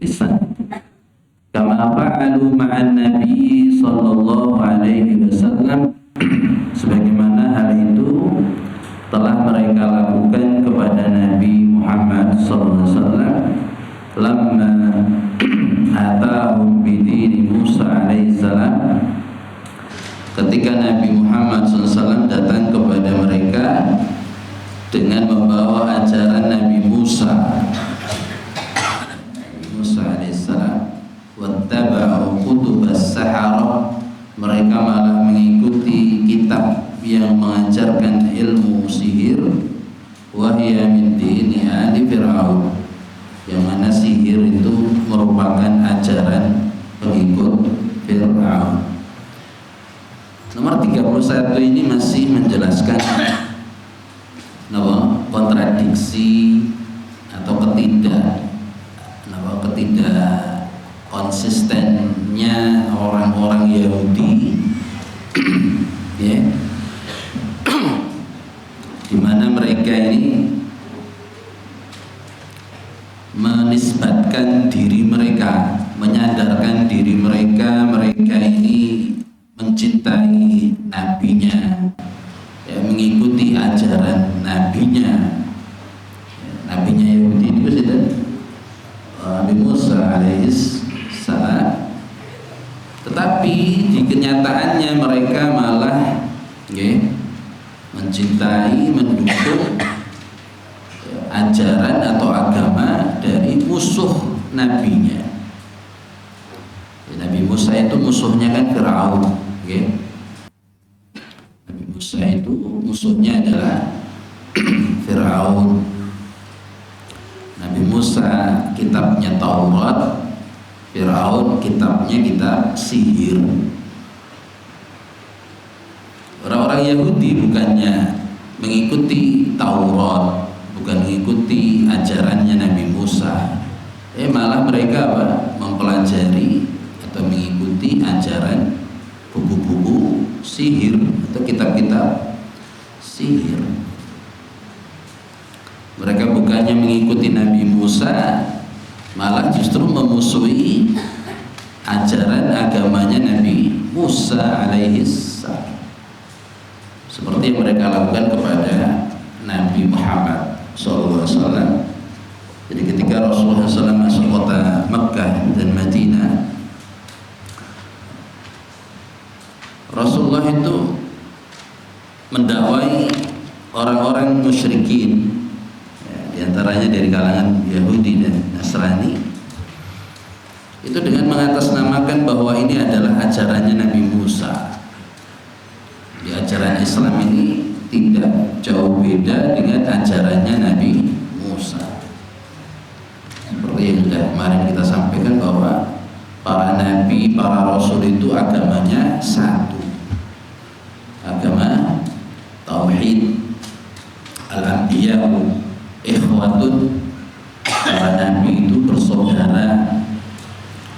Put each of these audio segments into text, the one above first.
lisan. Kama fa'alu ma'an Nabi sallallahu alaihi wasallam, sebagaimana hal itu telah mereka lakukan kepada Nabi Muhammad sallallahu alaihi wasallam lamma atahum bidini Musa alaihi salam, ketika Nabi Muhammad SAW datang kepada mereka dengan membawa ajaran Nabi Musa alaihissalam, wattaba'u kutubas saharah, mereka malah mengikuti kitab yang mengajarkan ilmu sihir, wahya min dini ali Fir'aun, yang mana sihir itu merupakan ajaran pengikut Fir'aun. Nomor 31 ini masih menjelaskan kontradiksi atau ketidak konsistennya orang-orang Yahudi, ya, di mana mereka ini menisbatkan diri mereka, menyadarkan diri mereka ini mencintai nabinya, ya, mengikuti ajaran nabinya. Nabinya Yahudi itu sudah Nabi Musa alaihissalam. Tetapi di kenyataannya mereka malah, ya, mencintai, mendukung, ya, ajaran atau agama dari musuh nabinya. Nabi Musa itu musuhnya kan Fir'aun, okay? Nabi Musa itu musuhnya adalah Fir'aun. Nabi Musa kitabnya Taurat, Fir'aun kitabnya kitab sihir. Orang-orang Yahudi bukannya mengikuti Taurat, bukan mengikuti ajarannya Nabi Musa, malah mereka mempelajari atau mengikuti ajaran buku-buku sihir atau kitab-kitab sihir. Mereka bukannya mengikuti Nabi Musa, malah justru memusuhi ajaran agamanya Nabi Musa alaihissalam, seperti yang mereka lakukan kepada Nabi Muhammad SAW. Jadi ketika Rasulullah SAW masuk kota Mekah dan Madinah, Rasulullah itu mendakwai orang-orang musyrikin, ya, diantaranya dari kalangan Yahudi dan Nasrani, itu dengan mengatasnamakan bahwa ini adalah ajarannya Nabi Musa. Di ajaran Islam ini tidak jauh beda dengan ajarannya Nabi Musa. Seperti yang sudah kemarin kita sampaikan bahwa para nabi, para rasul itu agamanya satu, agama tauhid. Al-anbiya'u ikhwatun, para nabi itu bersaudara.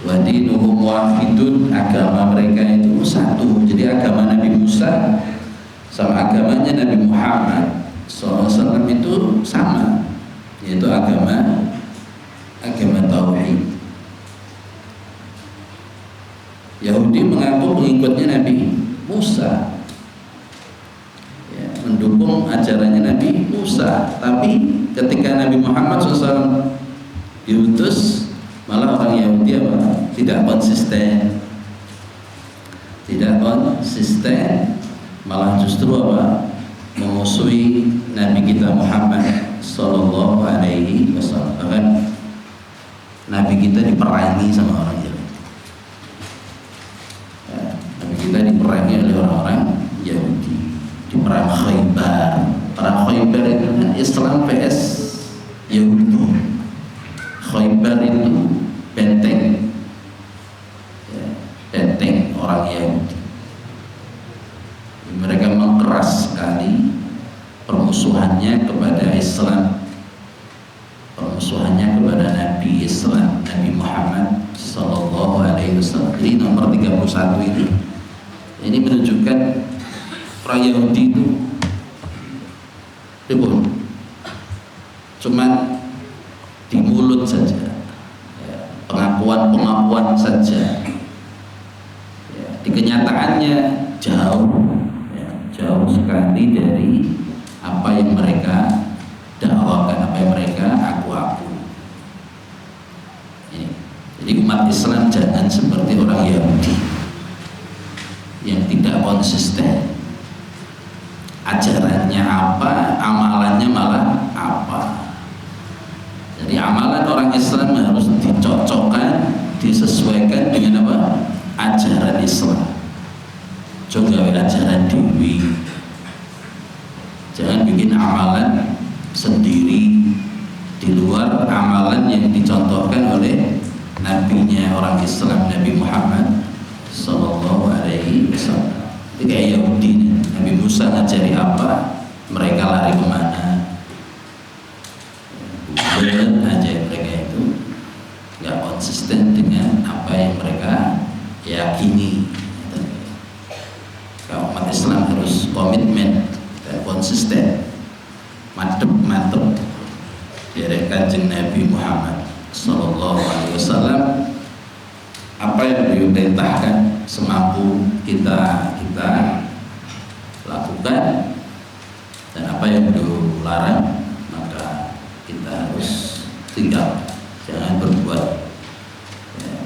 Wa dinuhum wahidun, agama mereka itu satu. Jadi agama Nabi Musa sama agamanya Nabi Muhammad SAW itu sama, yaitu agama tauhid. Yahudi mengaku pengikutnya Nabi Musa, ya, mendukung ajarannya Nabi Musa, tapi ketika Nabi Muhammad SAW diutus, malah orang Yahudi tidak konsisten, malah justru memusuhi Nabi kita Muhammad Sallallahu Alaihi Wasallam. Bahkan Nabi kita diperangi sama orang Yahudi, ya, Nabi kita diperangi oleh orang-orang Yahudi di perang Khaybar. Perang Khaybar itu kan Islam vs Yahudi. Khaybar itu benteng, ya, benteng orang Yahudi. Mereka mengkeras sekali permusuhannya kepada Islam, permusuhannya kepada Nabi Islam, Nabi Muhammad Sallallahu Alaihi Wasallam. Jadi nomor 31 ini menunjukkan orang Yahudi itu cuma di mulut saja, ya, pengakuan-pengakuan saja. Ya, di kenyataannya jauh, ya, jauh sekali dari apa yang mereka dakwakan, apa yang mereka aku-aku. Ini. Jadi umat Islam jangan seperti orang Yahudi yang tidak konsisten. Ajarannya apa, amalannya malah apa. Jadi amalan orang Islam harus dicocokkan, disesuaikan dengan apa? Ajaran Islam. Coba ajaran dewi. Jangan bikin amalan sendiri di luar amalan yang dicontohkan oleh nabinya orang Islam, Nabi Muhammad Sallallahu Alaihi Wasallam. Itu kayak Yahudi, Nabi Musa ngajari apa, mereka lari kemana. Bukan aja mereka itu nggak konsisten dengan apa yang mereka yakini. Kalau umat Islam harus komitmen dan konsisten, mantep dari Kanjeng Nabi Muhammad Sallallahu Alaihi Wasallam. Apa yang beliau perintahkan semampu kita lakukan, dan apa yang beliau larang maka kita harus tinggal. Jangan berbuat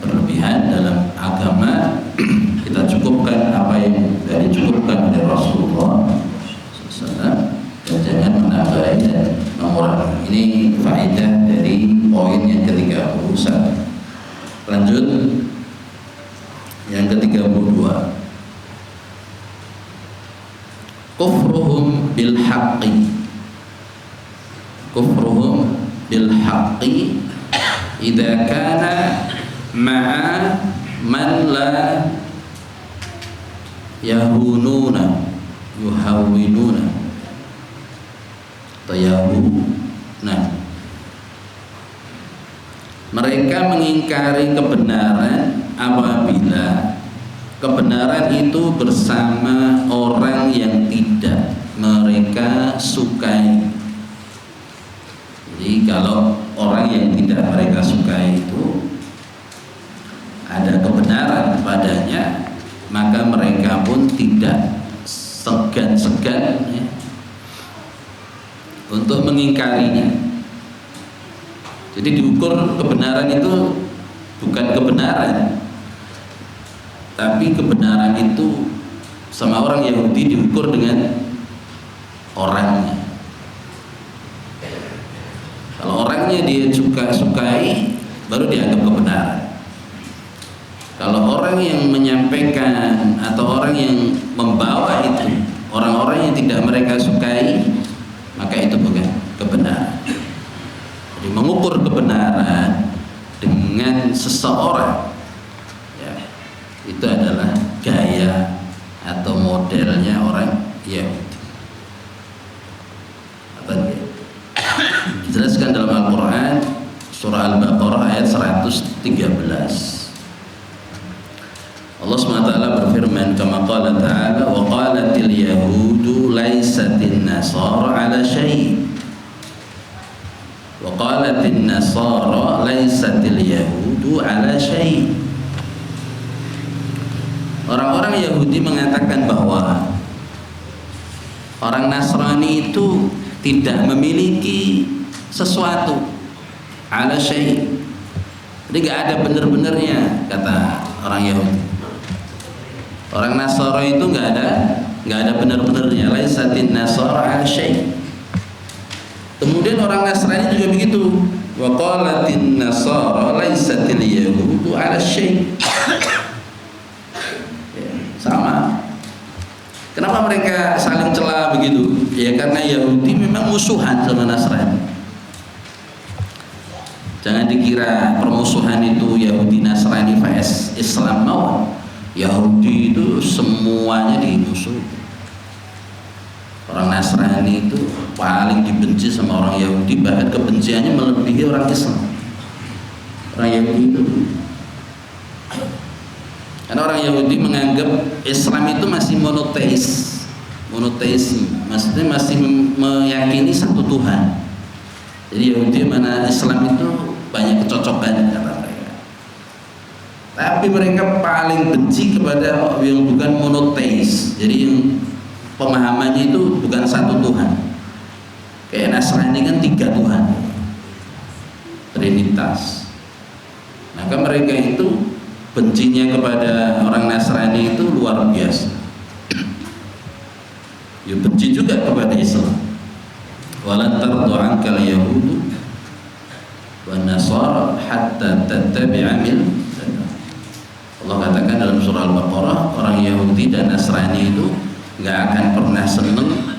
berlebihan dalam agama. Kita cukupkan apa yang sudah dicukupkan oleh Rasulullah SAW, dan jangan menambahi dan mengurangi. Ini faedah dari poin yang ke-31. Lanjut yang ke-32. Kufruhum bil haqqi. Kufruhum bil haqqi idza kana ma'a man la yahununa yuhawwinuna tayahuna. Mereka mengingkari kebenaran apabila kebenaran itu bersama orang yang tidak mereka sukai. Jadi kalau orang yang tidak mereka sukai itu ada kebenaran padanya, maka mereka pun tidak segan-segan ya, untuk mengingkarinya. Jadi diukur kebenaran itu bukan kebenaran, tapi kebenaran itu sama orang Yahudi diukur dengan orangnya. Kalau orangnya dia sukai, baru dianggap kebenaran. Kalau orang yang menyampaikan atau orang yang membawa itu orang-orang yang tidak mereka sukai, maka itu bukan kebenaran. Jadi mengukur kebenaran dengan seseorang, ya, itu adalah gaya atau modelnya orang Yahudi. Dijelaskan dalam Al-Quran surah Al-Baqarah ayat 113. Allah SWT berfirman, kama qala ta'ala, wa qalatil yahudu laysatin nasara ala syai', wa qalatin nasara laysatil yahudu ala syai'. Orang-orang Yahudi mengatakan bahwa orang Nasrani itu tidak memiliki sesuatu ala syai'. Jadi gak ada benar-benarnya, kata orang Yahudi. Orang Nasara itu nggak ada benar-benarnya. Laisatin nasara ala syai'. Kemudian orang Nasrani juga begitu. Wa qalatin nasara laisatil yahudu ala syai'. Ya, sama. Kenapa mereka saling cela begitu? Ya karena Yahudi memang musuhan sama Nasrani. Jangan dikira permusuhan itu Yahudi Nasrani vs Islam mau. Yahudi itu semuanya dimusuhi. Orang Nasrani itu paling dibenci sama orang Yahudi, bahkan kebenciannya melebihi orang Islam. Orang Yahudi itu, karena orang Yahudi menganggap Islam itu masih monoteisme, maksudnya masih meyakini satu Tuhan. Jadi Yahudi mana Islam itu banyak kecocokan kata mereka. Tapi mereka paling benci kepada yang bukan monoteis. Jadi yang pemahamannya itu bukan satu Tuhan. Kayak Nasrani kan 3 Tuhan, Trinitas. Maka mereka itu bencinya kepada orang Nasrani itu luar biasa. Ya benci juga kepada Islam. Walan tardu ankal yahudu wan nasara hatta tattabi'a millatahum. Allah katakan dalam surah Al-Baqarah, orang Yahudi dan Nasrani itu nggak akan pernah senang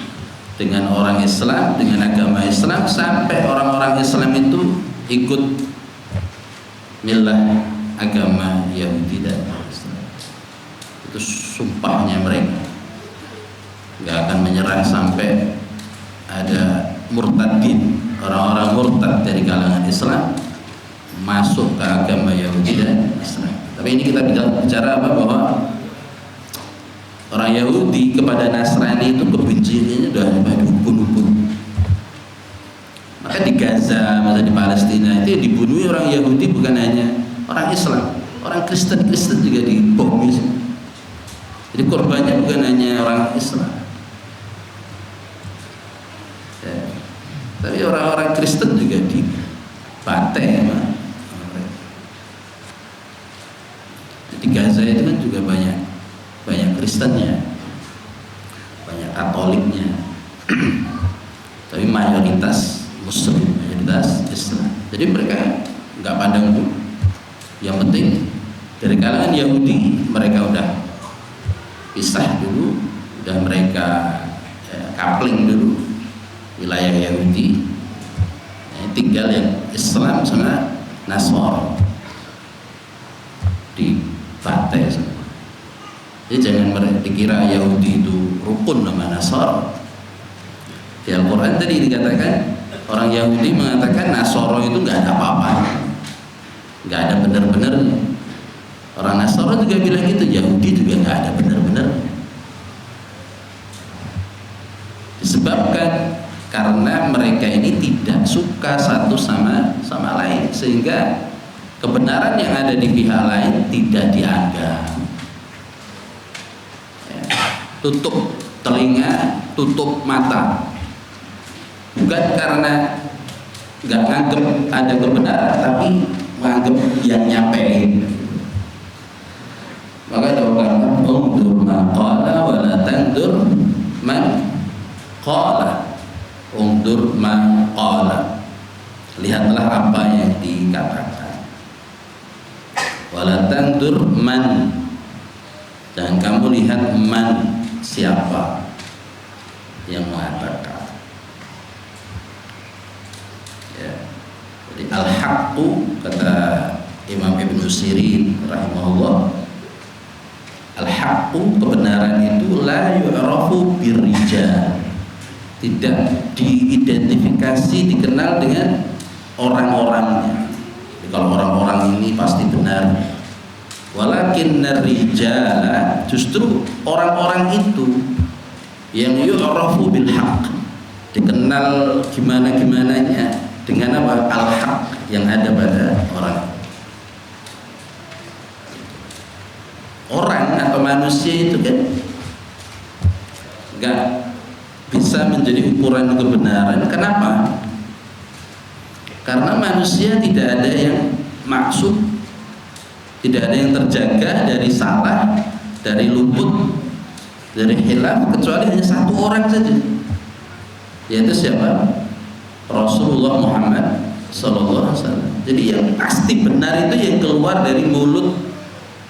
dengan orang Islam, dengan agama Islam, sampai orang-orang Islam itu ikut milah agama Yahudi dan Islam. Itu sumpahnya mereka, nggak akan menyerah sampai ada murtadin, orang-orang murtad dari kalangan Islam masuk ke agama Yahudi dan Islam. Tapi ini kita bicara apa, bahwa orang Yahudi kepada Nasrani itu kebenciannya udah ubun-ubun. Maka di Gaza, masa di Palestina itu dibunuh orang Yahudi, bukan hanya orang Islam, orang Kristen juga dibom. Jadi korbannya bukan hanya orang Islam, ya, tapi orang-orang Kristen juga dibantai. Di Gaza itu kan juga banyak Kristennya, banyak Katoliknya, tapi mayoritas Muslim, mayoritas Islam. Jadi mereka nggak pandang bulu. Yang penting dari kalangan Yahudi mereka udah pisah dulu, udah mereka coupling dulu wilayah Yahudi. Tinggal yang Islam sama Nasor di partai semua. Jadi jangan dikira Yahudi itu rukun sama Nasor. Di Al-Quran tadi dikatakan, orang Yahudi mengatakan Nasoro itu nggak ada apa-apa, nggak ada benar-benarnya. Orang Nasoro juga bilang gitu, Yahudi juga nggak ada benar-benar. Disebabkan karena mereka ini tidak suka satu sama lain, sehingga kebenaran yang ada di pihak lain tidak dianggap. Ya, tutup telinga, tutup mata, bukan karena nggak nganggep ada kebenaran, tapi menganggap yang nyampein. Maka doakan undur ma qala wa la tandur man qala. Undur ma qala, lihatlah apa yang dikatakan. Wala tandur man, jangan kamu lihat man, siapa yang mengatakan. Ya. Jadi al-haqqu, kata Imam Ibnu Sirin rahimahullah, al-haqqu, kebenaran itu la yu'rafu birrijal, tidak diidentifikasi, dikenal dengan orang-orangnya. Kalau orang-orang ini pasti benar. Walakin rijala, justru orang-orang itu yang yu'rafu bil haqq, dikenal gimana-gimananya dengan apa? Al-haq, yang ada pada orang atau manusia itu kan enggak bisa menjadi ukuran kebenaran. Kenapa? Karena manusia tidak ada yang maksud, tidak ada yang terjaga dari salah, dari luput, dari hilaf, kecuali hanya satu orang saja, yaitu siapa? Rasulullah Muhammad Sallallahu Alaihi Wasallam. Jadi yang pasti benar itu yang keluar dari mulut,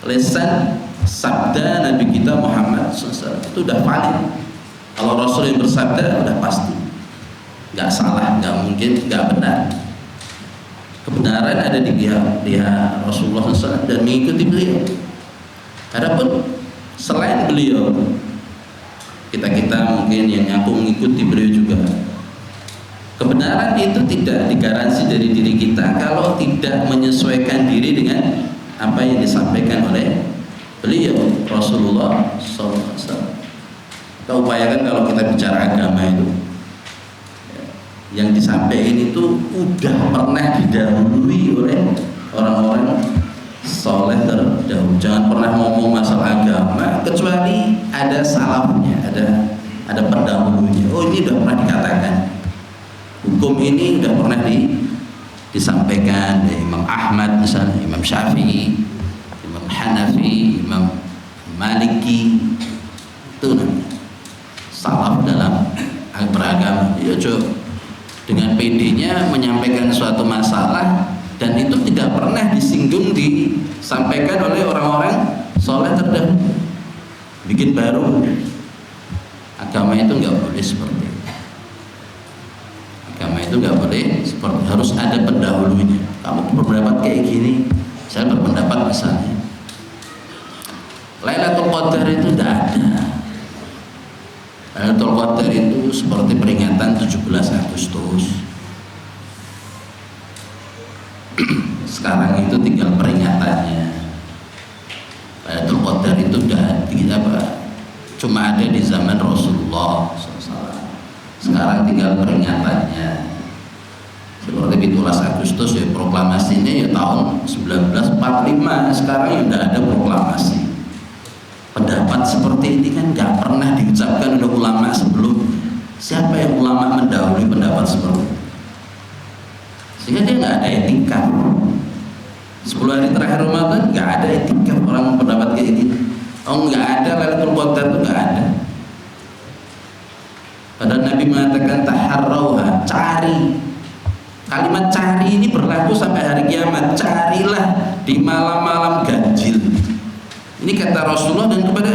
lisan, sabda Nabi kita Muhammad SAW, itu udah valid. Kalau Rasul yang bersabda udah pasti, nggak salah, nggak mungkin, nggak benar. Kebenaran ada di pihak Rasulullah SAW dan mengikuti beliau. Adapun selain beliau, kita mungkin yang ngaku mengikuti beliau juga, kebenaran itu tidak digaransi dari diri kita kalau tidak menyesuaikan diri dengan apa yang disampaikan oleh beliau Rasulullah SAW. Kita upayakan kalau kita bicara agama itu, yang disampaikan itu udah pernah didahului oleh orang-orang soleh jangan pernah ngomong masalah agama kecuali ada salafnya, ada pendahulunya. Oh, ini udah pernah dikatakan, hukum ini udah pernah disampaikan dari Imam Ahmad misalnya, Imam Syafi'i, Imam Hanafi, Imam Maliki. Itu namanya salaf dalam beragama. Ya coba dengan PD-nya menyampaikan suatu masalah dan itu tidak pernah disinggung, disampaikan oleh orang-orang soleh terdahulu. Bikin baru, agama itu nggak boleh seperti itu. Agama itu nggak boleh seperti, harus ada pendahulunya. Kamu berpendapat kayak gini, saya berpendapat misalnya Lailatul Qadar itu tidak ada. Lailatul Qadar itu seperti peringatan 17 Agustus. Sekarang itu tinggal peringatannya. Lailatul Qadar itu udah cuma ada di zaman Rasulullah SAW. Sekarang tinggal peringatannya. Seperti 17 Agustus ya, proklamasinya ya tahun 1945. Sekarang ya udah ada proklamasi. Pendapat seperti ini kan nggak pernah diucapkan oleh ulama sebelumnya. Siapa yang ulama mendahului pendapat seperti itu? Sehingga dia nggak ada etika. 10 hari terakhir Ramadan nggak ada etika orang pendapat kayak gini. Oh, nggak ada, Lailatul Qadar itu nggak ada. Padahal Nabi mengatakan taharrauha, cari. Kalimat cari ini berlaku sampai hari kiamat. Carilah di malam-malam ganjil. Ini kata Rasulullah dan kepada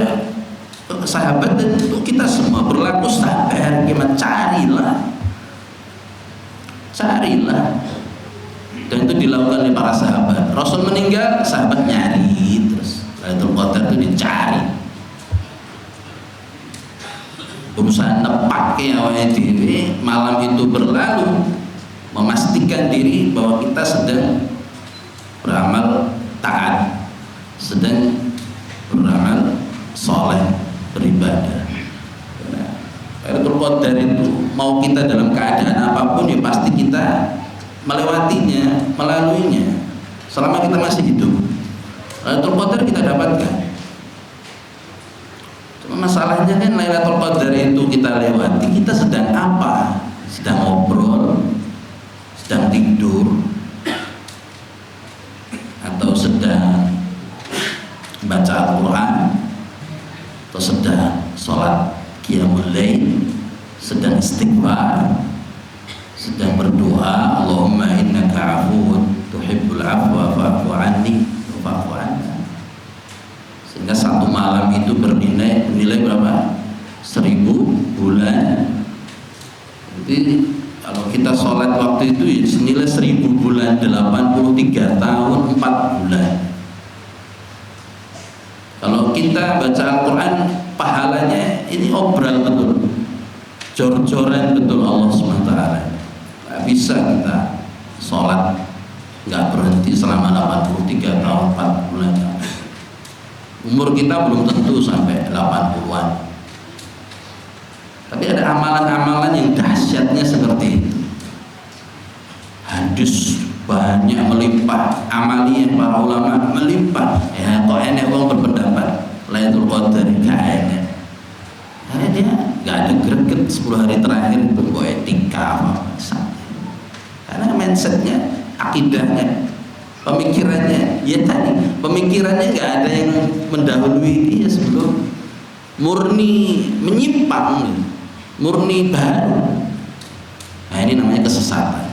sahabat dan untuk kita semua, berlaku sampai hari kiamat. Carilah. Dan itu dilakukan oleh para sahabat. Rasul meninggal, sahabat nyari terus. Lailatul Qadar itu dicari. Berusaha nepake awalnya diri, malam itu berlalu, memastikan diri bahwa kita sedang beramal taat, sedang beramal soleh, beribadah. Lailatul Qadar itu mau kita dalam keadaan apapun ya pasti kita melewatinya, melaluinya selama kita masih hidup. Lailatul Qadar kita dapatkan. Cuma masalahnya kan Lailatul Qadar itu kita lewati, kita sedang apa? Sedang ngobrol, sedang tidur, atau sedang baca Al-Quran, atau sedang sholat qiyamul lail, sedang istighfar, sedang berdoa, Allahumma innaka afuwun tuhibbul afwa fa'fu anni wa'fu anna. Sehingga satu malam itu bernilai berapa? 1000 bulan. Jadi kalau kita sholat waktu itu ya senilai 1000 bulan, 83 tahun 4 bulan. Kalau kita baca Al-Quran, pahalanya ini obral betul, jor-joran betul Allah SWT. Gak bisa kita sholat gak berhenti selama 83 tahun 4 bulan. Umur kita belum tentu sampai 80-an. Tapi ada amalan-amalan yang dahsyatnya seperti itu. Hadis banyak melimpah, amaliah para ulama melimpah. Ya kok enak orang berpendapat Lailatul Qadar gak enak. Karena dia gak ada greget 10 hari terakhir itu kok etika apa-apa. Karena mindsetnya, akidahnya, pemikirannya, ya tadi pemikirannya nggak ada yang mendahului dia sebelum murni menyimpang, murni baru. Nah ini namanya kesesatan.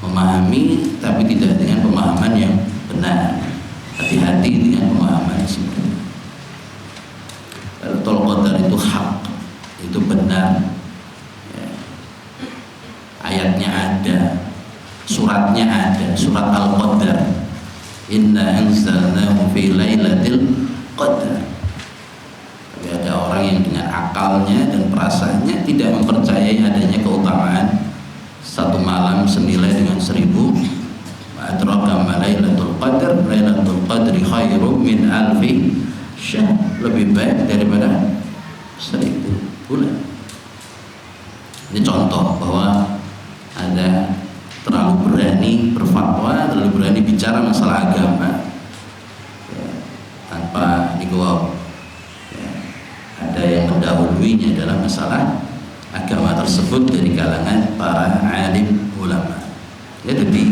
Memahami tapi tidak dengan pemahaman yang benar. Hati-hati dengan pemahaman seperti itu. Lailatul Qadar itu hak, itu benar. Ayatnya ada, suratnya ada, surat Al-Qadar. Inna anzalnahu fi lailatul qadar. Tapi ada orang yang dengan akalnya dan perasaannya tidak mempercayai adanya keutamaan satu malam senilai dengan 1000. Adraka ma lailatul qadar, lailatul qadri khairum min alfi syahr. Lebih baik daripada 1000 bulan. Ini contoh bahwa ada terlalu berani berfatwa, terlalu berani bicara masalah agama, pentingnya dalam masalah agama tersebut dari kalangan para alim ulama. Ya jadi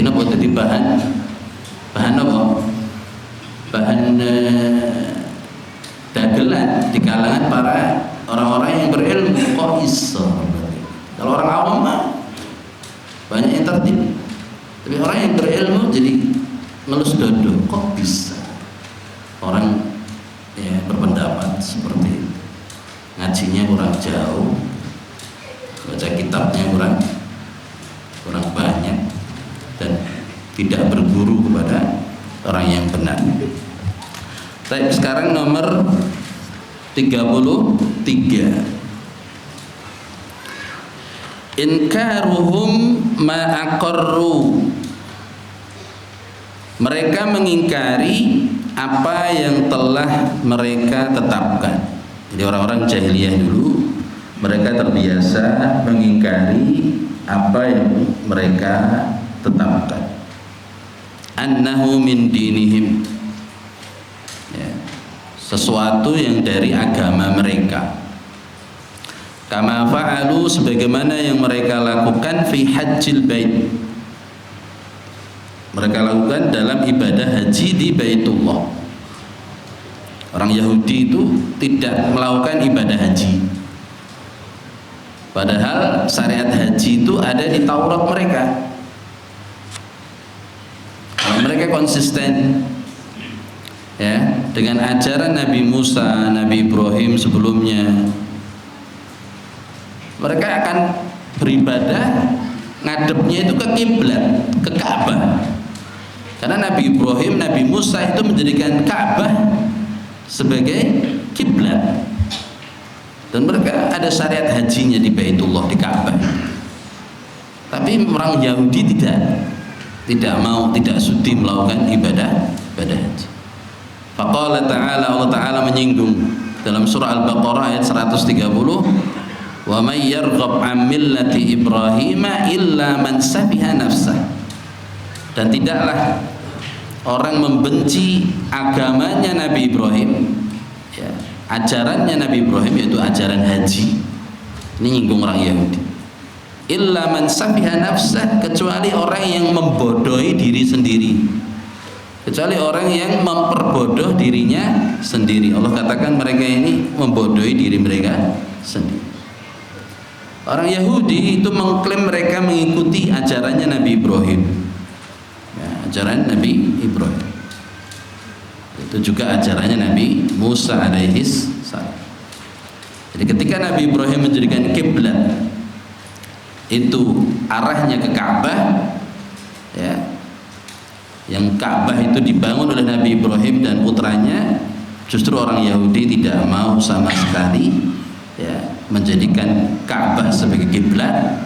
nopo jadi bahan nopo bahan dagelan di kalangan para orang-orang yang berilmu. Kok iso? Kalau orang awam mah banyak yang tertib, tapi orang yang berilmu jadi ngelus dodo. Kok bisa orang ya berpendapat seperti itu? Ngajinya kurang jauh, baca kitabnya kurang banyak, dan tidak berguru kepada orang yang benar. Baik, sekarang nomor 33. Inkaruhum ma aqarru. Mereka mengingkari apa yang telah mereka tetapkan. Jadi orang-orang jahiliyah dulu mereka terbiasa mengingkari apa yang mereka tetapkan. Annahu min dinihim, ya, sesuatu yang dari agama mereka. Kama fa'alu, sebagaimana yang mereka lakukan fi hajjil bait, mereka lakukan dalam ibadah haji di Baitullah. Orang Yahudi itu tidak melakukan ibadah haji, padahal syariat haji itu ada di Taurat mereka. Mereka konsisten ya dengan ajaran Nabi Musa, Nabi Ibrahim sebelumnya. Mereka akan beribadah ngadepnya itu ke kiblat, ke Ka'bah. Karena Nabi Ibrahim, Nabi Musa itu menjadikan Ka'bah sebagai kiblat. Dan mereka ada syariat hajinya di Baitullah, di Ka'bah. Tapi orang Yahudi tidak mau, tidak sudi melakukan ibadah haji. Faqala ta'ala, Allah Ta'ala menyinggung dalam surah Al-Baqarah ayat 130, wa may yarghab 'an millati Ibrahim illa man safiha nafsah. Dan tidaklah orang membenci agamanya Nabi Ibrahim, ya, ajarannya Nabi Ibrahim, yaitu ajaran haji. Ini nyinggung orang Yahudi. Illa man safiha nafsah, kecuali orang yang membodohi diri sendiri, kecuali orang yang memperbodoh dirinya sendiri. Allah katakan mereka ini membodohi diri mereka sendiri. Orang Yahudi itu mengklaim mereka mengikuti ajarannya Nabi Ibrahim, ya, ajaran Nabi Ibrahim. Itu juga ajarannya Nabi Musa alaihis salam. Jadi ketika Nabi Ibrahim menjadikan kiblat itu arahnya ke Ka'bah, ya, yang Ka'bah itu dibangun oleh Nabi Ibrahim dan putranya, justru orang Yahudi tidak mau sama sekali, ya, menjadikan Ka'bah sebagai kiblat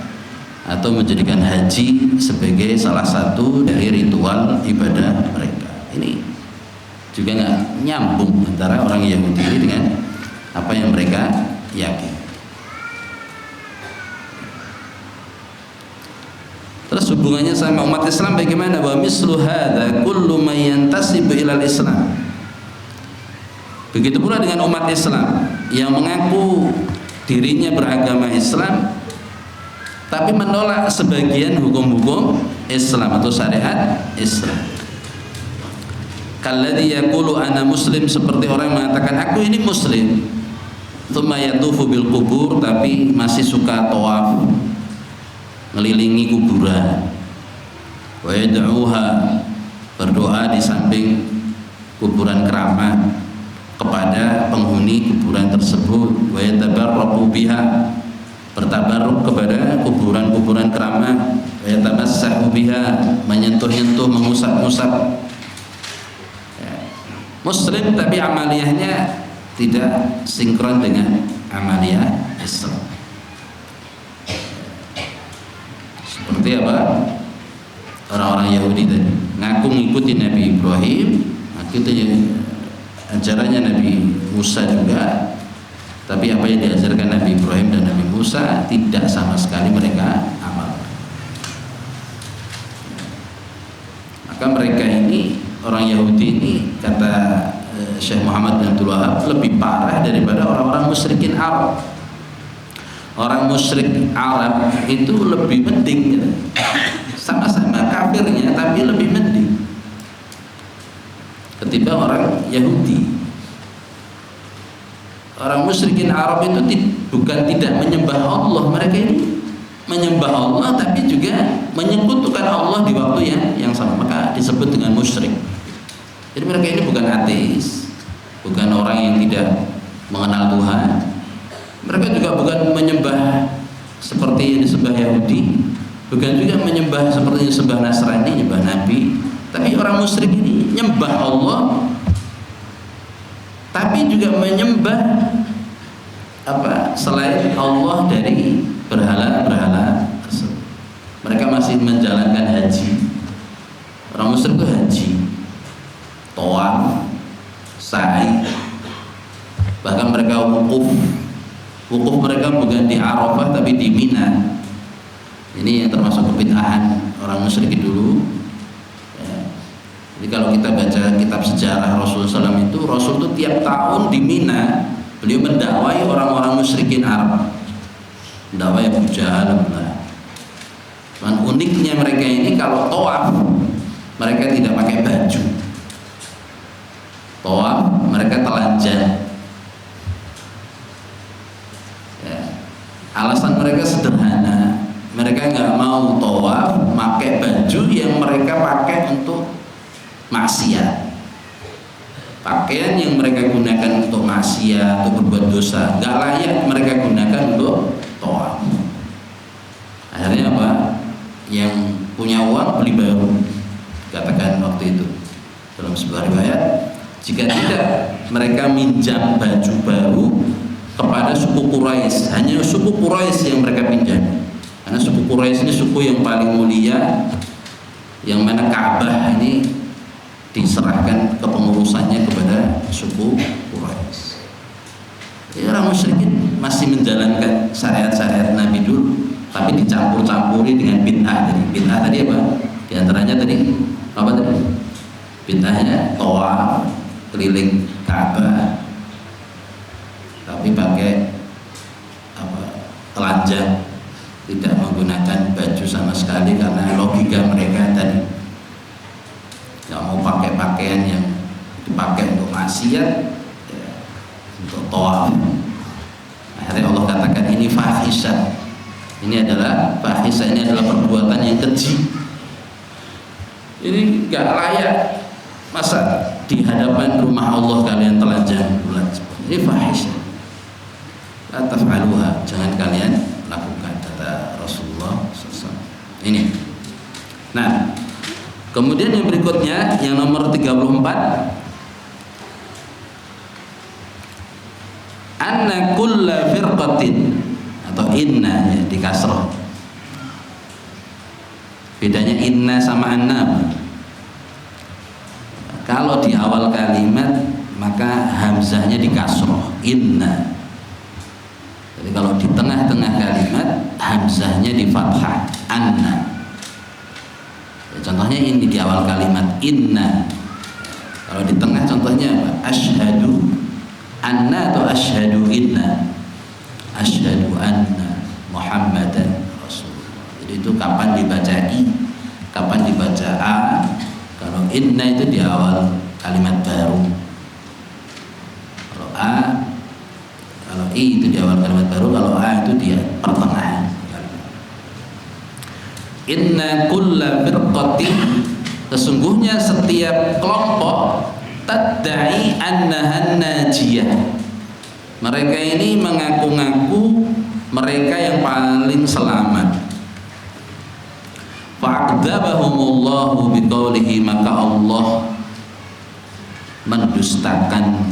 atau menjadikan haji sebagai salah satu dari ritual ibadah mereka. Ini juga nggak nyambung antara orang Yahudi ini dengan apa yang mereka yakini. Terus hubungannya sama umat Islam bagaimana? Wa mislu hadza kullu man yantasibu ilal Islam. Begitu pula dengan umat Islam yang mengaku dirinya beragama Islam tapi menolak sebagian hukum-hukum Islam atau syariat Islam. Kalladzi yaqulu ana muslim, seperti orang yang mengatakan aku ini muslim, tsumma yatufu bil qubur, tapi masih suka tawaf ngelilingi kuburan, wa yad'uha, berdoa di samping kuburan keramat kepada penghuni kuburan tersebut, wa yatabarraku biha, bertabarruk kepada kuburan-kuburan keramat, wa yatamassahu biha, menyentuh-nyentuh, mengusap-usap, ya. Muslim tapi amaliyahnya tidak sinkron dengan amaliyah Islam. Seperti apa? Orang-orang Yahudi tadi ngaku ngikutin Nabi Ibrahim, akhirnya ajarannya Nabi Musa juga, tapi apa yang diajarkan Nabi Ibrahim dan Nabi Musa tidak sama sekali mereka amal. Maka mereka ini, orang Yahudi ini, kata Syekh Muhammad bin Abdul Wahab, lebih parah daripada orang-orang musyrikin Arab. Orang musyrik Arab itu lebih mending gitu. Sama-sama kafirnya tapi lebih mending ketimbang orang Yahudi. Orang musyrikin Arab itu bukan tidak menyembah Allah, mereka ini menyembah Allah tapi juga menyekutukan Allah di waktu yang sama, maka disebut dengan musyrik. Jadi mereka ini bukan ateis, bukan orang yang tidak mengenal Tuhan. Mereka juga bukan menyembah seperti yang disembah Yahudi, bukan juga menyembah seperti yang disembah Nasrani, menyembah Nabi. Tapi orang musyrik ini menyembah Allah, tapi juga menyembah selain Allah dari berhala-berhala tersebut. Mereka masih menjalankan haji. Orang musyrik itu haji, tawaf, sa'i, bahkan mereka wukuf. Wukuf mereka bukan di Arafah tapi di Mina. Ini yang termasuk kebid'ahan orang musyrik dulu. Ya. Jadi kalau kita baca kitab sejarah Rasulullah SAW itu, Rasul itu tiap tahun di Mina beliau mendakwai orang-orang musyrikin Arab. Mendakwai Abu Jahal. Cuman uniknya mereka ini kalau tawaf mereka tidak pakai baju. Tawaf mereka telanjang. Alasan mereka sederhana, mereka nggak mau tawaf pakai baju yang mereka pakai untuk maksiat. Pakaian yang mereka gunakan untuk maksiat, untuk berbuat dosa, nggak layak mereka gunakan untuk tawaf. Akhirnya apa? Yang punya uang beli baru, katakan waktu itu dalam sebuah riwayat. Jika tidak, mereka minjam baju baru kepada suku Quraisy. Hanya suku Quraisy yang mereka pinjam, karena suku Quraisy ini suku yang paling mulia, yang mana Ka'bah ini diserahkan kepengurusannya kepada suku Quraisy. Ya, orang musyrikin masih menjalankan syariat-syariat Nabi dulu, tapi dicampur-campuri dengan bid'ah tadi. Bid'ah tadi apa? Di antaranya tadi apa tadi? Bid'ahnya tawaf keliling Ka'bah tapi pakai telanjang, tidak menggunakan baju sama sekali karena logika mereka tadi nggak mau pakai pakaian yang dipakai untuk maksiat, ya, untuk tawaf. Akhirnya Allah katakan ini fahisyah, ini adalah fahisyah, ini adalah perbuatan yang keji, ini nggak layak. Masa di hadapan rumah Allah kalian telanjang? Ini fahisyah. La taf'aluha, jangan kalian lakukan, kata Rasulullah SAW. Ini. Nah, kemudian yang berikutnya, yang nomor 34, anna kulla firqatin, atau inna ya, di kasroh. Bedanya inna sama anna. Kalau di awal kalimat maka hamzahnya di kasroh, inna. Jadi kalau di tengah-tengah kalimat hamzahnya di fathah, anna. Ya, contohnya ini di awal kalimat inna. Kalau di tengah contohnya apa? Asyhadu anna atau asyhadu inna. Asyhadu anna Muhammadan Rasulullah. Jadi itu kapan dibaca i, kapan dibaca a. Kalau inna itu di awal kalimat baru. Kalau a, kalau i itu di awal kalimat baru, kalau a itu di pertengahan kalimat. Inna kulla firqatin, sesungguhnya setiap kelompok, tadda'i annahan najiyah, mereka ini mengaku-ngaku mereka yang paling selamat. Fa'adzabahumullahu biqaulihi, maka Allah mendustakan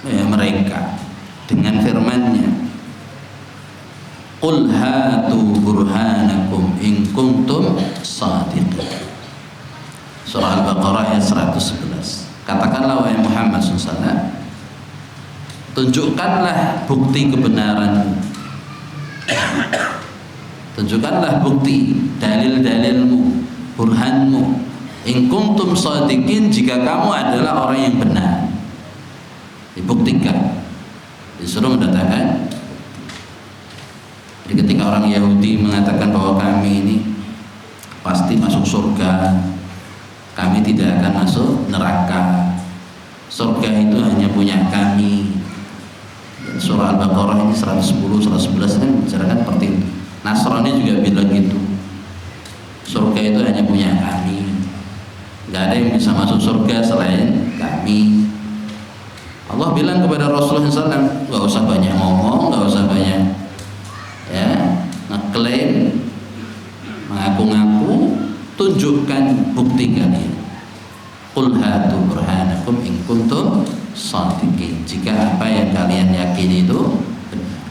mereka dengan firman-Nya, qul hatu burhanakum in kuntum shadiqin. Surah Al-Baqarah ayat 111. Katakanlah wahai Muhammad SAW, tunjukkanlah bukti kebenaranmu, tunjukkanlah bukti dalil-dalilmu, burhanmu, in kuntum shadiqin, jika kamu adalah orang yang benar. buktikan, disuruh mendatangkan. Jadi ketika orang Yahudi mengatakan bahwa kami ini pasti masuk surga, kami tidak akan masuk neraka, surga itu hanya punya kami. Dan surah Al-Baqarah ini 110, 111 kan bicarakan seperti itu. Nasrani juga bilang gitu, surga itu hanya punya kami, nggak ada yang bisa masuk surga selain kami. Allah bilang kepada Rasulullah SAW, nggak usah banyak ngomong, nggak usah banyak ngeklaim, mengaku-ngaku, tunjukkan bukti kalian. Qul hatu burhanakum in kuntum shadiqin, jika apa yang kalian yakini itu benar.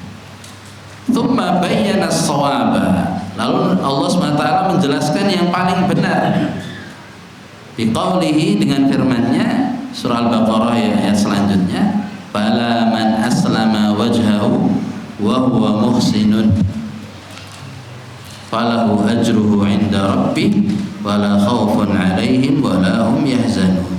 Tsumma bayyana as-shawaba, lalu Allah SWT menjelaskan yang paling benar biqaulihi, dengan firman-Nya surah Al-Baqarah ayat selanjutnya, bala man aslama wajhahu wa huwa muhsinun falahu ajruhu 'inda rabbih wala khaufun 'alaihim wala hum yahzanun.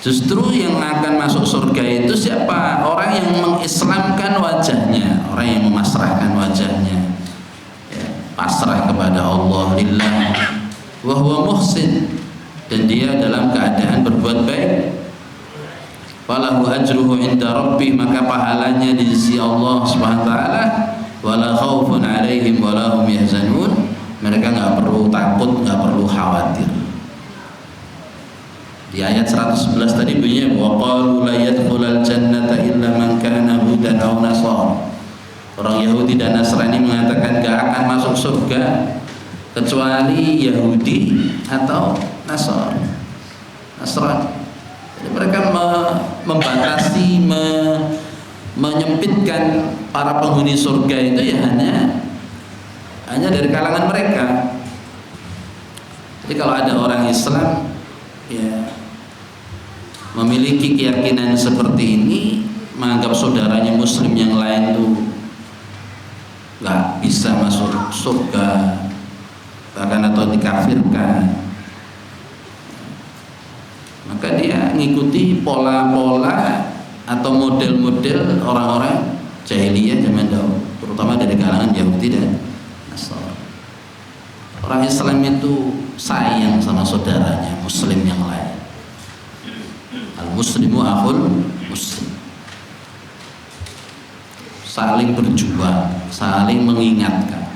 Justru yang akan masuk surga itu siapa? Orang yang mengislamkan wajahnya, orang yang memasrahkan wajahnya, ya, pasrah kepada Allah lillah, wa huwa muhsin, dan dia dalam keadaan berbuat baik. Falahu ajruhu 'inda rabbih, maka pahalanya di sisi Allah Subhanahu wa taala. Wala khaufun 'alaihim wala hum yahzanun, mereka enggak perlu takut, enggak perlu khawatir. Di ayat 111 tadi bunyinya wa qalu la yadkhulul jannata illa man kana hudan aw nasara. Orang Yahudi dan Nasrani mengatakan enggak akan masuk surga kecuali Yahudi atau Nasrani. Jadi mereka membatasi, menyempitkan para penghuni surga itu ya hanya dari kalangan mereka. Jadi kalau ada orang Islam ya memiliki keyakinan seperti ini, menganggap saudaranya muslim yang lain tuh nggak bisa masuk surga, bahkan atau dikafirkan, maka dia ngikuti pola-pola atau model-model orang-orang jahiliyah zaman dahulu, terutama dari kalangan Yahudi dan Nasrani. Orang Islam itu sayang sama saudaranya muslim yang lain. Al-muslimu akhul muslim, saling berjuang, saling mengingatkan.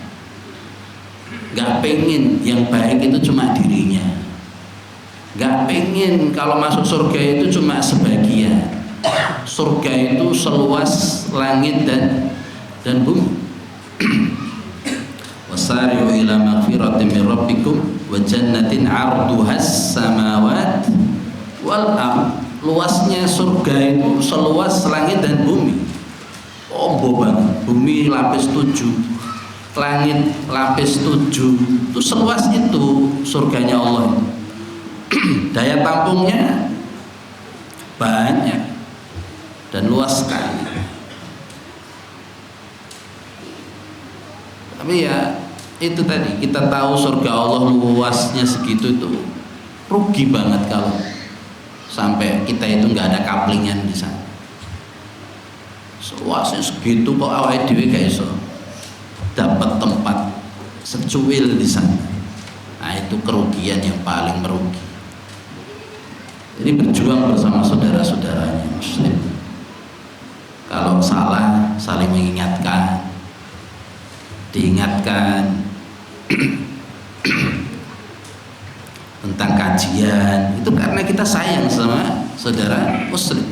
Gak pengen yang baik itu cuma dirinya, gak pengen kalau masuk surga itu cuma sebagian. Surga itu seluas langit dan bumi. Wasari'u ila maghfiratin min rabbikum wa jannatin 'arduhas samawat wal ardh. Luasnya surga itu seluas langit dan bumi. Ombo banget. Bumi lapis 7, langit lapis 7. Itu seluas itu surganya Allah. Daya tampungnya banyak dan luas sekali. Tapi ya itu tadi, kita tahu surga Allah luasnya segitu, itu rugi banget kalau sampai kita itu nggak ada kaplingan di sana. Luasnya segitu kok awake dhewe gak iso dapat tempat secuil di sana. Nah itu kerugian yang paling merugi. Jadi berjuang bersama saudara-saudaranya muslim. Kalau salah saling mengingatkan, diingatkan tentang kajian, itu karena kita sayang sama saudara muslim.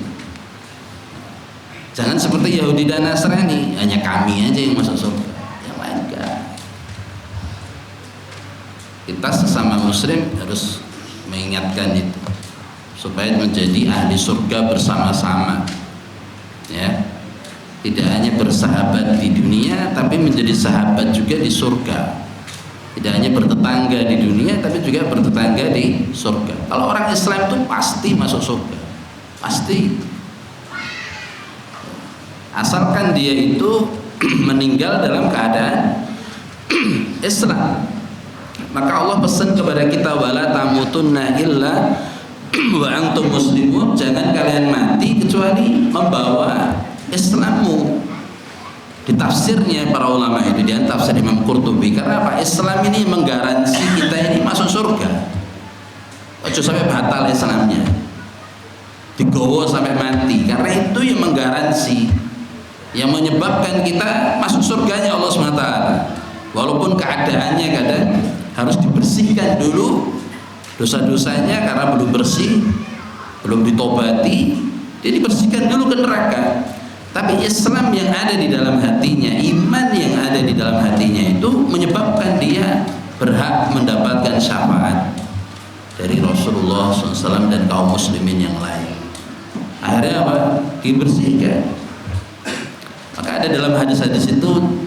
Jangan seperti Yahudi dan Nasrani, hanya kami aja yang masuk surga, yang lain enggak. Kita sesama muslim harus mengingatkan itu supaya menjadi ahli surga bersama-sama, ya. Tidak hanya bersahabat di dunia, tapi menjadi sahabat juga di surga. Tidak hanya bertetangga di dunia, tapi juga bertetangga di surga. Kalau orang Islam itu pasti masuk surga, pasti. Asalkan dia itu meninggal dalam keadaan Islam. Maka Allah pesan kepada kita, wala tamutunna illa wa antum muslimun, jangan kalian mati kecuali membawa Islammu. Di tafsirnya para ulama itu, dia tafsir Imam Qurtubi, karena apa? Islam ini menggaransi kita ini masuk surga. Ojo sampai batal Islamnya, digowo sampai mati, karena itu yang menggaransi, yang menyebabkan kita masuk surganya Allah SWT. Walaupun keadaannya kadang harus dibersihkan dulu dosa-dosanya, karena belum bersih, belum ditobati, dia dibersihkan dulu ke neraka. Tapi Islam yang ada di dalam hatinya, iman yang ada di dalam hatinya itu menyebabkan dia berhak mendapatkan syafaat dari Rasulullah SAW dan kaum muslimin yang lain. Akhirnya apa? Dibersihkan. Maka ada dalam hadis-hadis itu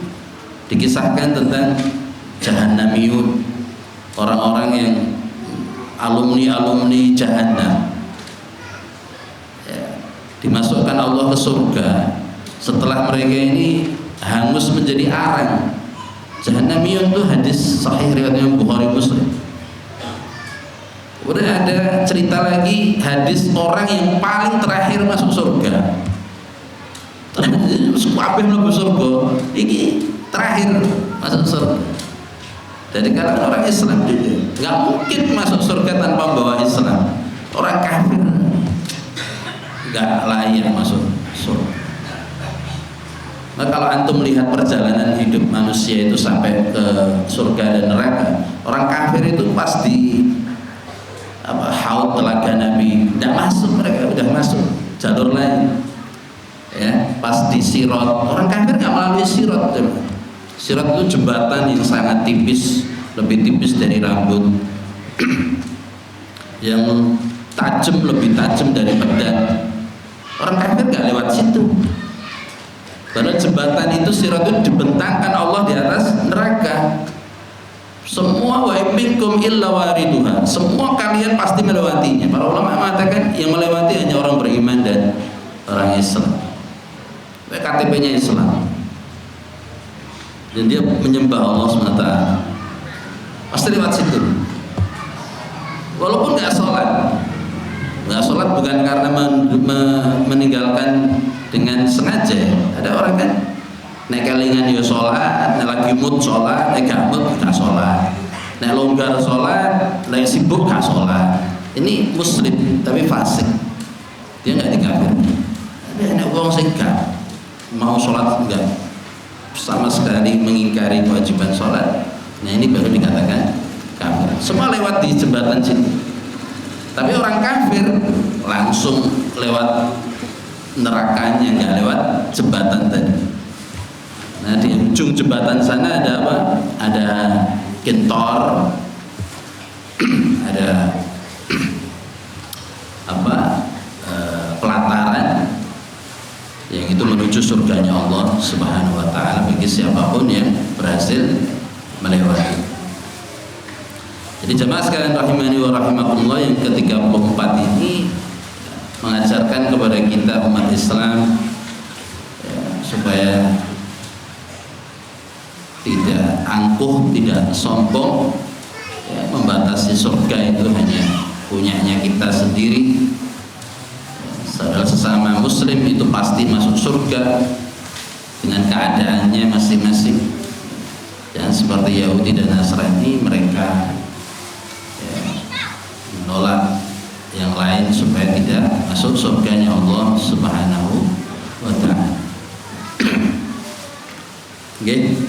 dikisahkan tentang Jahannamiyun, orang-orang yang alumni Jahannam, dimasukkan Allah ke surga setelah mereka ini hangus menjadi arang. Jahannamiyun itu hadis sahih riwayatnya Bukhari Muslim. Kemudian ada cerita lagi hadis orang yang paling terakhir masuk surga. Kabeh mlebu surga, iki terakhir masuk surga. Jadi kalau orang Islam juga nggak mungkin masuk surga tanpa membawa Islam. Orang kafir nggak layak masuk surga. Nah, kalau antum melihat perjalanan hidup manusia itu sampai ke surga dan neraka, orang kafir itu pasti haud telaga Nabi tidak masuk, mereka udah masuk jalur lain. Ya, pas di Sirat, orang kafir nggak melalui Sirat. Sirat itu jembatan yang sangat tipis, lebih tipis dari rambut, yang tajam, lebih tajam dari pedang. Orang kafir nggak lewat situ. Karena jembatan itu, Sirat itu dibentangkan Allah di atas neraka. Semua wa minkum illa wariduha, semua kalian pasti melewatinya. Para ulama mengatakan yang melewati hanya orang beriman dan orang Islam. KTP-nya Islam dan dia menyembah Allah SWT, pasti lewat situ. Walaupun nggak sholat bukan karena meninggalkan dengan sengaja. Ada orang kan nek kelingan ya sholat, nek lagi mood sholat, nek gak mood gak sholat, nek longgar sholat, nek sibuk gak sholat. Ini muslim tapi fasik, dia nggak dikafirkan. Ada nek wong sing gak mau sholat, enggak sama sekali mengingkari kewajiban sholat, nah ini baru dikatakan kafir. Semua lewat di jembatan situ. Tapi orang kafir langsung lewat nerakanya, nggak lewat jembatan tadi. Nah di ujung jembatan sana ada apa? Ada kentor, ada pelataran yang itu menuju surganya Allah Subhanahu wa ta'ala bagi siapapun yang berhasil melewati. Jadi jemaah sekalian rahimani wa rahimakumullah, yang ke-34 ini mengajarkan kepada kita umat Islam ya, supaya tidak angkuh, tidak sombong ya, membatasi surga itu hanya punyanya kita sendiri. Saudara sesama muslim itu pasti masuk surga dengan keadaannya masing-masing. Dan seperti Yahudi dan Nasrani, mereka ya, menolak yang lain supaya tidak masuk surganya Allah Subhanahu wa ta'ala. Okay.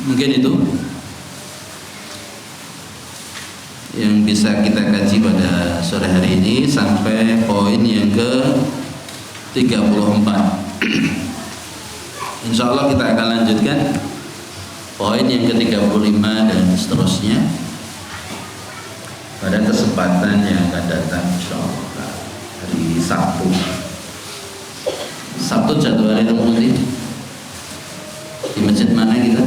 Mungkin itu yang bisa kita kaji pada sore hari ini sampai poin yang ke-34. Insya Allah kita akan lanjutkan poin yang ke-35 dan seterusnya pada kesempatan yang akan datang, insya Allah hari Sabtu. Sabtu jadwalnya nanti di masjid mana kita?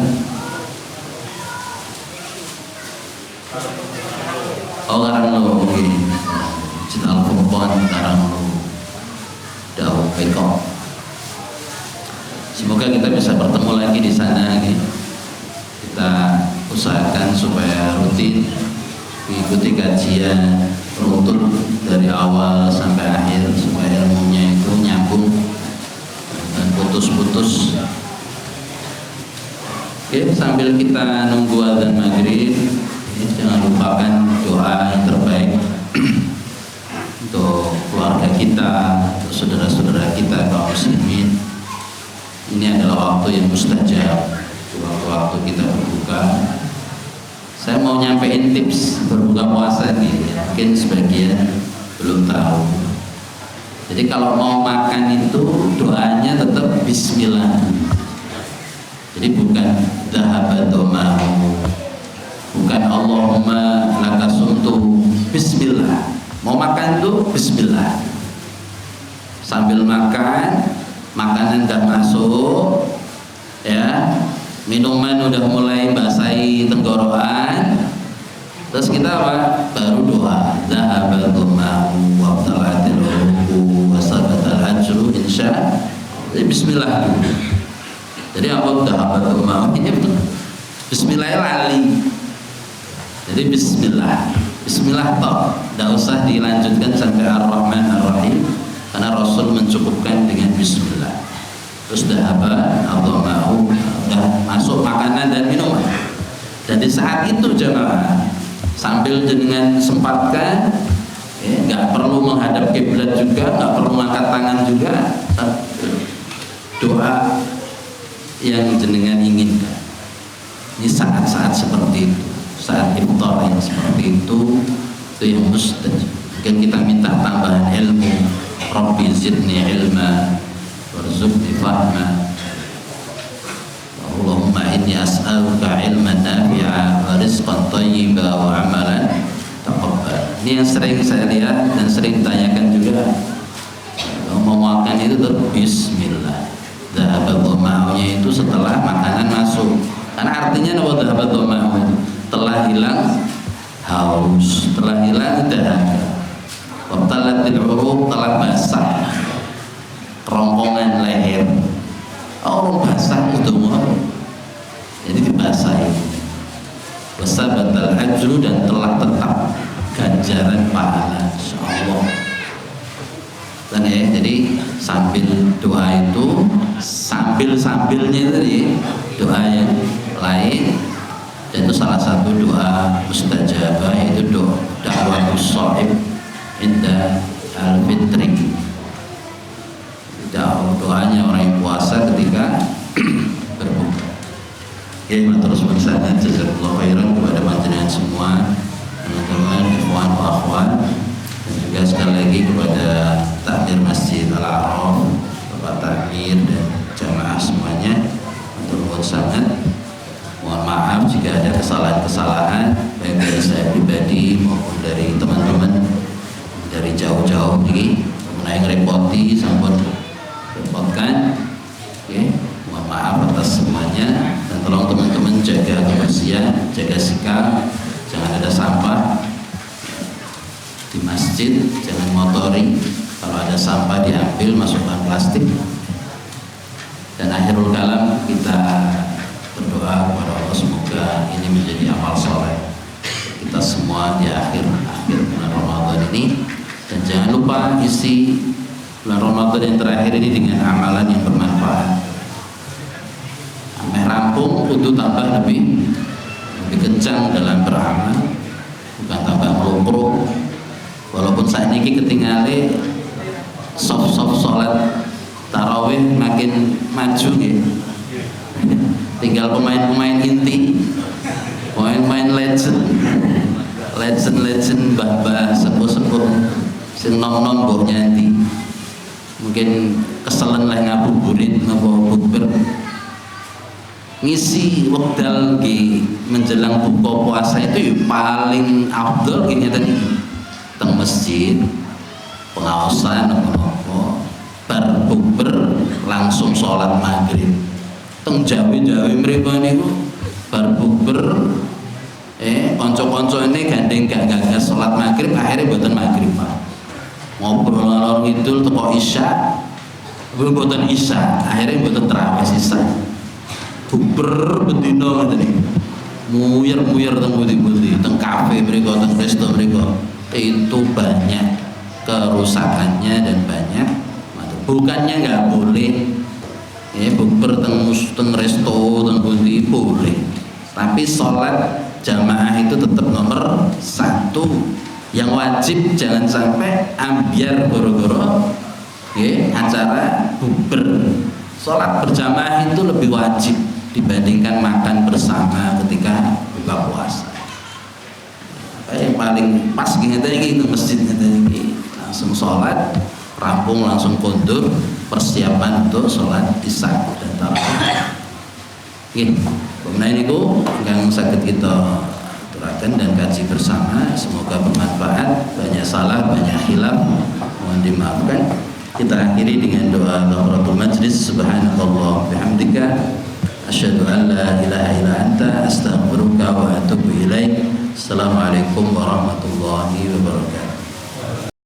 Oh, Karanglo, oke. Masjid Al-Furqan Karanglo, Daud Pekong. Semoga kita bisa bertemu lagi di sana. Kita usahakan supaya rutin mengikuti kajian runtut dari awal sampai akhir supaya ilmunya itu nyambung dan putus-putus. Oke, sambil kita nunggu azan maghrib, jangan lupakan doa yang terbaik untuk keluarga kita, untuk saudara-saudara kita kaum muslimin. Ini adalah waktu yang mustajab, waktu-waktu kita berbuka. Saya mau nyampein tips berbuka puasa nih, mungkin sebagian belum tahu. Jadi kalau mau makan itu doanya tetap bismillah. Jadi bukan dhahabadomahu, bukan Allahumma lakasumtu, bismillah. Mau makan tuh bismillah. Sambil makan, makanan udah masuk, ya, minuman udah mulai basahi tenggorokan, terus kita apa? Baru doa. Dhahabadomahu wabtalatil uruku wasabatal ajru insya. Jadi bismillah. Jadi apa dhahabadomahu ini betul. Bismillah lali. Jadi bismillah. Bismillah toh, tidak usah dilanjutkan sampai Ar-Rahman Ar-Rahim karena Rasul mencukupkan dengan bismillah. Terus dhahaba adhamahu, sudah masuk makanan dan minuman. Dan di saat itu jemaah, sambil dengan sempatkan, nggak perlu menghadap kiblat juga, nggak perlu angkat tangan juga, doa yang jenengan inginkan. Ini saat-saat seperti itu, saat iftar yang seperti itu yang mustajab. Mungkin kita minta tambahan ilmu, Rabbi zidni ilma warzuqni fahma, Allahumma inni as'aluka ilman nafi'a wa rizqan thayyiba wa amalan taqabbal. Ini yang sering saya lihat dan sering tanyakan juga. Kalau mau makan itu tetap bismillah. Dhahabadomahunya itu setelah makanan masuk. Karena artinya apa dhahabadomahu itu? Telah hilang haus, telah hilang dahaga. Wabtalatil uruq, telah basah kerongkongan leher. Orang basah itu jadi dibasahi. Wasabatal ajru, dan telah tetap ganjaran pahala insyaallah. Dan ya, jadi sambil doa itu, sambilnya tadi doa yang lain, dan itu salah satu doa mustajabah, yaitu da'watus shaib inda al-fitri. Doanya orang yang puasa ketika berbuka. Ya, terus bersama jazakallahu khairan kepada panjenengan semua, teman-teman, ikhwan wa akhwat, dan juga sekali lagi kepada takmir Masjid Al-A'raf, Bapak takmir dan jamaah semuanya. Untuk sangat mohon maaf jika ada kesalahan-kesalahan baik dari saya pribadi maupun dari teman-teman dari jauh-jauh ini mengenai ngerepoti sampun repotkan. Oke, mohon maaf atas semuanya, dan tolong teman-teman jaga kebersihan, jaga sikap, jangan ada sampah di masjid, jangan motori. Kalau ada sampah diambil, masukkan plastik. Dan akhirul kalam, kita berdoa kepada Allah semoga ini menjadi amal soleh kita semua di akhir bulan Ramadan ini. Dan jangan lupa isi bulan Ramadan yang terakhir ini dengan amalan yang bermanfaat. Ameh rampung untuk tambah lebih kencang dalam beramal, bukan tambah melumpuh. Walaupun saat ini ketinggalan soft sholat tarawih makin maju gitu. Tinggal pemain-pemain inti, pemain-pemain legend mbah-mbah sepuh-sepuh sing nom-nom mbok nyanti. Mungkin keselen lah ngabuburit napa bukber. Ngisi wekdal nggih menjelang buka puasa itu paling afdol gini tadi. Teng masjid pengawasan apa-apa bar bukber langsung sholat maghrib. Teng Jawi mriku niku bar bukber kanca-kanca ini gandeng gak gagas sholat maghrib, akhirnya mboten maghrib Pak. Ngobrol ngalor ngidul teko isya, mboten isya, akhirnya mboten tarawih isya. Bukber bedino ngene iki. Muyer-muyer teng pundi-pundi, teng kafe mriku, teng resto mriku. itu banyak kerusakannya dan banyak, bukannya nggak boleh ya bukber teng resto teng pundi boleh, tapi sholat jamaah itu tetap nomor satu. Yang wajib jangan sampai ambiar goro-goro ya acara bukber. Sholat berjamaah itu lebih wajib dibandingkan makan bersama ketika buka puasa. Yang paling pas gini tadi ke masjid tadi langsung sholat rampung langsung kondur persiapan untuk sholat isya dan tarawih. Kemudian itu yang sakit kita aturakan dan kaji bersama, semoga bermanfaat. Banyak salah, banyak hilaf, mohon dimaafkan. Kita akhiri dengan doa kafaratul majlis. Subhanallah bihamdika asyhadu an la ilaha illa anta astaghfiruka wa atubu ilaik. Assalamualaikum warahmatullahi wabarakatuh.